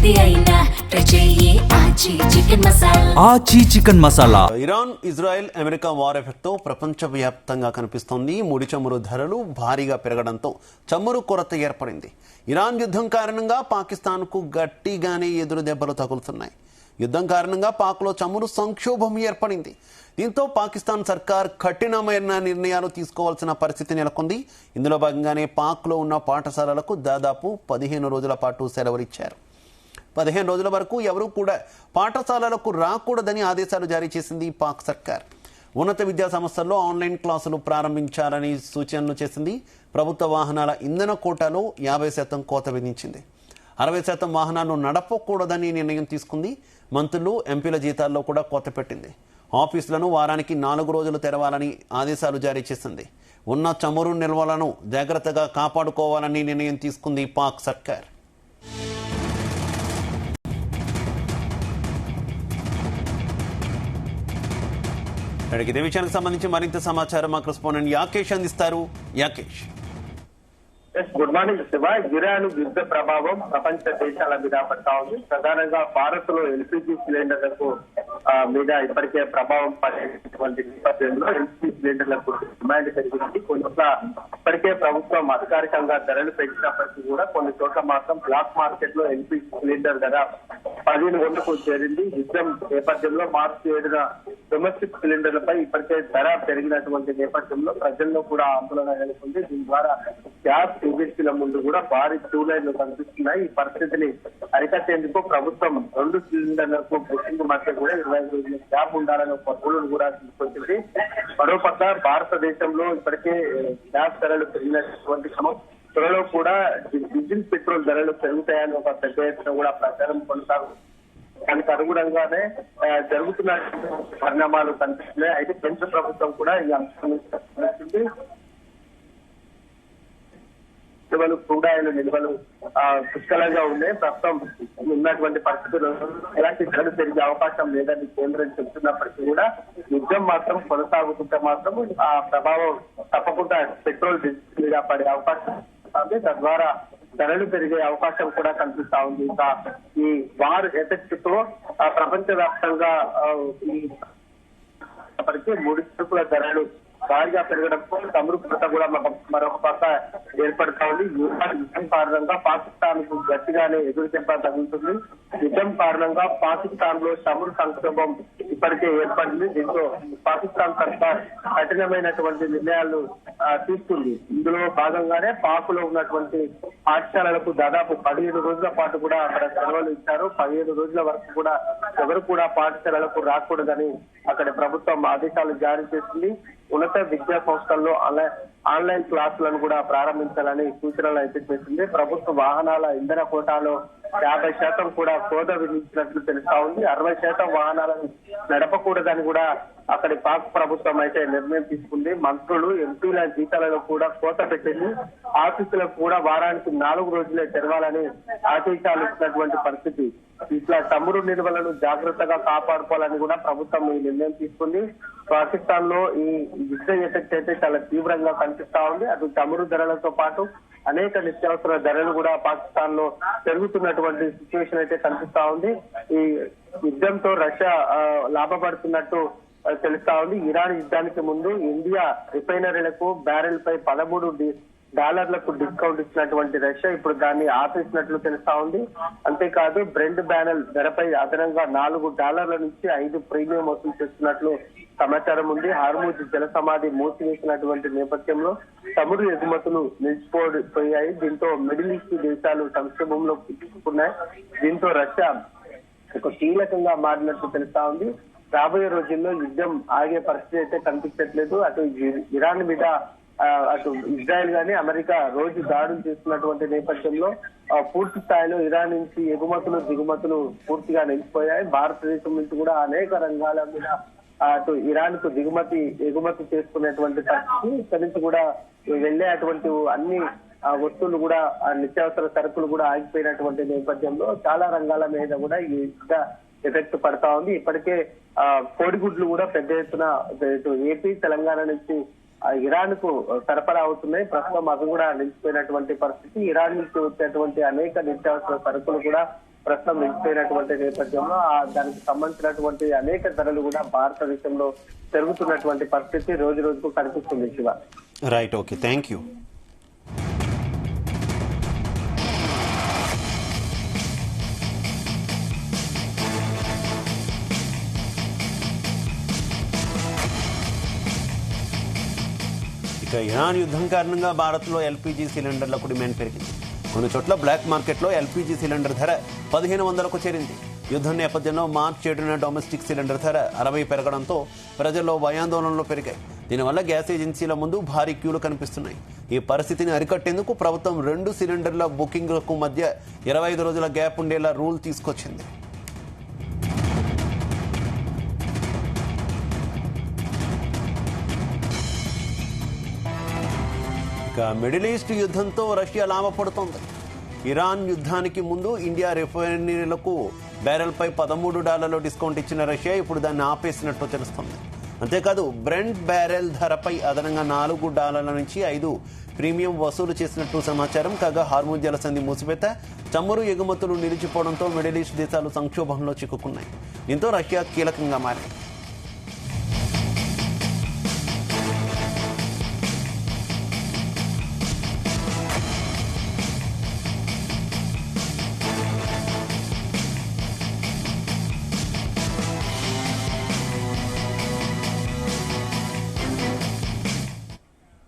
ఆచి chicken masala. Iran Israel America war effect తో ప్రపంచవ్యాప్తంగా కనిపిస్తోంది. ముడి చమురు ధరలు భారీగా పెరగడంతో చమురు కొరత ఏర్పడింది. ఇరాన్ యుద్ధం కారణంగా పాకిస్తాన్ కు గట్టిగానే ఎదురు దెబ్బలు తగులుతున్నాయి. యుద్ధం కారణంగా పాక్లో చమురు సంక్షోభం ఏర్పడింది. దీంతో పాకిస్తాన్ సర్కార్ కఠినమైన నిర్ణయాలు తీసుకోవాల్సిన పరిస్థితి నెలకొంది. ఇందులో భాగంగానే పాక్లో ఉన్న పాఠశాలలకు దాదాపు 15 రోజుల పాటు సెలవులిచ్చారు. 15 రోజుల వరకు ఎవరూ కూడా పాఠశాలలకు రాకూడదని ఆదేశాలు జారీ చేసింది పాక్ సర్కార్. ఉన్నత విద్యా సంస్థల్లో ఆన్లైన్ క్లాసులు ప్రారంభించాలని సూచనలు చేసింది. ప్రభుత్వ వాహనాల ఇంధన కోటాలో 50% కోత విధించింది. 60% వాహనాలు నడపకూడదని నిర్ణయం తీసుకుంది. మంత్రులు, ఎంపీల జీతాల్లో కూడా కోత పెట్టింది. ఆఫీసులను వారానికి 4 రోజులు తెరవాలని ఆదేశాలు జారీ చేసింది. ఉన్న చమురు నిల్వలను జాగ్రత్తగా కాపాడుకోవాలని నిర్ణయం తీసుకుంది పాక్ సర్కార్. ఇదే విషయానికి సంబంధించి మరింత సమాచారం మా కరెస్పాండెంట్ యాకేష్ అందిస్తారు. Yakesh, good morning Shiva. Iran యుద్ధ ప్రభావం ప్రపంచ దేశాల మీద పడతా ఉంది. ప్రధానంగా భారత్ లో ఎల్పీజీ సిలిండర్లకు మీద ఇప్పటికే ప్రభావం పడేటువంటి నేపథ్యంలో ఎల్పీజీ సిలిండర్లకు డిమాండ్ పెరిగింది. కొన్ని చోట్ల ఇప్పటికే ప్రభుత్వం అధికారికంగా ధరలు పెంచినప్పటికీ కూడా కొన్ని చోట్ల మాత్రం బ్లాక్ మార్కెట్ లో ఎల్పీజీ సిలిండర్ ధర 15,000కు చేరింది. యుద్ధం నేపథ్యంలో మార్చి 7న డొమెస్టిక్ సిలిండర్లపై ఇప్పటికే ధర పెరిగినటువంటి నేపథ్యంలో ప్రజల్లో కూడా ఆందోళన నెలకొంది. దీని ద్వారా గ్యాస్ ఏజెన్సీల ముందు కూడా భారీ క్యూ లైన్లు కనిపిస్తున్నాయి. ఈ పరిస్థితిని అరికట్టేందుకు ప్రభుత్వం 2 సిలిండర్లకు బుకింగ్ మధ్య కూడా 25 రోజుల గ్యాప్ ఉండాలని ఒక రూలును కూడా తీసుకొచ్చింది. మరోపక్క భారతదేశంలో ఇప్పటికే గ్యాస్ ధరలు పెరిగినటువంటి క్రమం, త్వరలో కూడా డీజిల్, పెట్రోల్ ధరలు పెరుగుతాయని ఒక పెద్ద ఎత్తున కూడా ప్రచారం కొనసాగుతుంది. దానికి అనుగుణంగానే జరుగుతున్న పరిణామాలు కనిపిస్తున్నాయి. అయితే కేంద్ర ప్రభుత్వం కూడా ఈ అంశాన్ని నిల్వలు, క్రూడ్ ఆయిల్ నిల్వలు పుష్కలంగా ఉన్నాయి. ప్రస్తుతం ఉన్నటువంటి పరిస్థితుల్లో ఎలాంటి ధరలు పెరిగే అవకాశం లేదని కేంద్రం చెబుతున్నప్పటికీ కూడా యుద్ధం మాత్రం కొనసాగుతుంటే మాత్రం ఆ ప్రభావం తప్పకుండా పెట్రోల్, డీజిల్ మీద పడే అవకాశం ఉంది. తద్వారా ధరలు పెరిగే అవకాశం కూడా కనిపిస్తా ఉంది. ఇంకా ఈ వార్ ఎఫెక్ట్ తో ప్రపంచ వ్యాప్తంగా ఇప్పటికీ ముడి సరుకుల ధరలు భారీగా పెరగడంతో చమురు కొరత కూడా మరొక పక్క ఏర్పడతా ఉంది. యుద్ధం కారణంగా పాకిస్తాన్ కు గట్టిగానే ఎదురు దెబ్బ తగులుతుంది. యుద్ధం కారణంగా పాకిస్తాన్ లో చమురు సంక్షోభం ఇప్పటికే ఏర్పడింది. దీంతో పాకిస్తాన్ సర్కార్ కఠినమైనటువంటి నిర్ణయాలు తీసుకుంది. ఇందులో భాగంగానే పాక్ లో ఉన్నటువంటి పాఠశాలలకు దాదాపు 15 రోజుల పాటు కూడా అక్కడ సెలవులు ఇచ్చారు. 15 రోజుల వరకు కూడా ఎవరు కూడా పాఠశాలలకు రాకూడదని అక్కడ ప్రభుత్వం ఆదేశాలు జారీ చేసింది. ఉన్నత విద్యా సంస్థల్లో ఆన్లైన్ క్లాసులను కూడా ప్రారంభించాలని సూచనలు అయితే చేసింది. ప్రభుత్వ వాహనాల ఇంధన కోటాలో 50% కూడా కోత విధించినట్లు తెలుస్తా ఉంది. 60% వాహనాలను నడపకూడదని కూడా అక్కడి పాక్ ప్రభుత్వం అయితే నిర్ణయం తీసుకుంది. మంత్రులు, ఎంపీల జీతాలలో కూడా కోత పెట్టింది. ఆఫీసులకు కూడా వారానికి 4 రోజులే తెరవాలని ఆదేశాలు ఇచ్చినటువంటి పరిస్థితి. ఇట్లా చమురు నిల్వలను జాగ్రత్తగా కాపాడుకోవాలని కూడా ప్రభుత్వం ఈ నిర్ణయం తీసుకుంది. పాకిస్తాన్ లో ఈ యుద్ధ ఎఫెక్ట్ అయితే చాలా తీవ్రంగా కనిపిస్తా ఉంది. అటు చమురు ధరలతో పాటు అనేక నిత్యావసర ధరలు కూడా పాకిస్తాన్ లో పెరుగుతున్నటువంటి సిచ్యువేషన్ అయితే కనిపిస్తా ఉంది. ఈ యుద్ధంతో రష్యా లాభపడుతున్నట్టు తెలుస్తా ఉంది. ఇరాన్ యుద్ధానికి ముందు ఇండియా రిఫైనరీలకు బ్యారెల్ పై $13 డిస్కౌంట్ ఇచ్చినటువంటి రష్యా ఇప్పుడు దాన్ని ఆపేసినట్లు తెలుస్తా ఉంది. అంతేకాదు బ్రెంట్ బ్యారెల్ ధరపై అదనంగా $4 నుంచి 5 ప్రీమియం వసూలు చేస్తున్నట్లు సమాచారం ఉంది. హార్మూజ్ జల సమాధి మూసివేసినటువంటి నేపథ్యంలో చమురు ఎగుమతులు నిలిచిపోయాయి. దీంతో మిడిల్ ఈస్ట్ దేశాలు సంక్షోభంలో చిక్కుకున్నాయి. దీంతో రష్యా ఒక కీలకంగా మారినట్లు తెలుస్తా ఉంది. రాబోయే రోజుల్లో యుద్ధం ఆగే పరిస్థితి అయితే కనిపించట్లేదు. అటు ఇరాన్ మీద అటు ఇజ్రాయెల్ గానీ అమెరికా రోజు దాడులు చేస్తున్నటువంటి నేపథ్యంలో పూర్తి స్థాయిలో ఇరాన్ నుంచి ఎగుమతులు, దిగుమతులు పూర్తిగా నిలిచిపోయాయి. భారతదేశం నుంచి కూడా అనేక రంగాల మీద అటు ఇరాన్ కు ఎగుమతి చేసుకునేటువంటి పరిస్థితి, ఇక్కడి నుంచి కూడా వెళ్లే అటువంటి అన్ని వస్తువులు కూడా నిత్యావసర సరుకులు కూడా ఆగిపోయినటువంటి నేపథ్యంలో చాలా రంగాల మీద కూడా ఈ ఎఫెక్ట్ పడతా ఉంది. ఇప్పటికే కోడిగుడ్లు కూడా పెద్ద ఎత్తున ఏపీ, తెలంగాణ నుంచి ఇరాన్ కు సరఫరా అవుతున్నాయి. ప్రస్తుతం అవి కూడా నిలిచిపోయినటువంటి పరిస్థితి. ఇరాన్ నుంచి వచ్చేటువంటి అనేక నిత్యావసర సరుకులు కూడా ప్రస్తుతం నిలిచిపోయినటువంటి నేపథ్యంలో దానికి సంబంధించినటువంటి అనేక ధరలు కూడా భారతదేశంలో పెరుగుతున్నటువంటి పరిస్థితి రోజు రోజుకు కనిపిస్తుంది Shiva. Right, okay, thank you. ఇక ఇరాన్ యుద్ధం కారణంగా భారత్లో ఎల్పీజీ సిలిండర్లకు డిమాండ్ పెరిగింది. కొన్ని చోట్ల బ్లాక్ మార్కెట్లో ఎల్పీజీ సిలిండర్ ధర 1500కు చేరింది. యుద్ధం నేపథ్యంలో మార్చి 7న డొమెస్టిక్ సిలిండర్ ధర 60 పెరగడంతో ప్రజల్లో భయాందోళనలు పెరిగాయి. దీనివల్ల గ్యాస్ ఏజెన్సీల ముందు భారీ క్యూలు కనిపిస్తున్నాయి. ఈ పరిస్థితిని అరికట్టేందుకు ప్రభుత్వం 2 సిలిండర్ల బుకింగ్లకు మధ్య 25 రోజుల గ్యాప్ ఉండేలా రూల్ తీసుకొచ్చింది. మిడిల్ ఈస్ట్ యుద్ధంతో రష్యా లాభపడుతోంది. ఇరాన్ యుద్ధానికి ముందు ఇండియా రిఫైనరీలకు బ్యారెల్పై $13 డిస్కౌంట్ ఇచ్చిన రష్యా ఇప్పుడు దాన్ని ఆపేసినట్టు తెలుస్తోంది. అంతేకాదు బ్రెంట్ బ్యారెల్ ధరపై అదనంగా $4 నుంచి 5 ప్రీమియం వసూలు చేసినట్టు సమాచారం. కాగా హార్ముజ్ జలసంధి మూసివేత, చమురు ఎగుమతులు నిలిచిపోవడంతో మిడిల్ ఈస్ట్ దేశాలు సంక్షోభంలో చిక్కుకున్నాయి. దీంతో రష్యా కీలకంగా మారింది.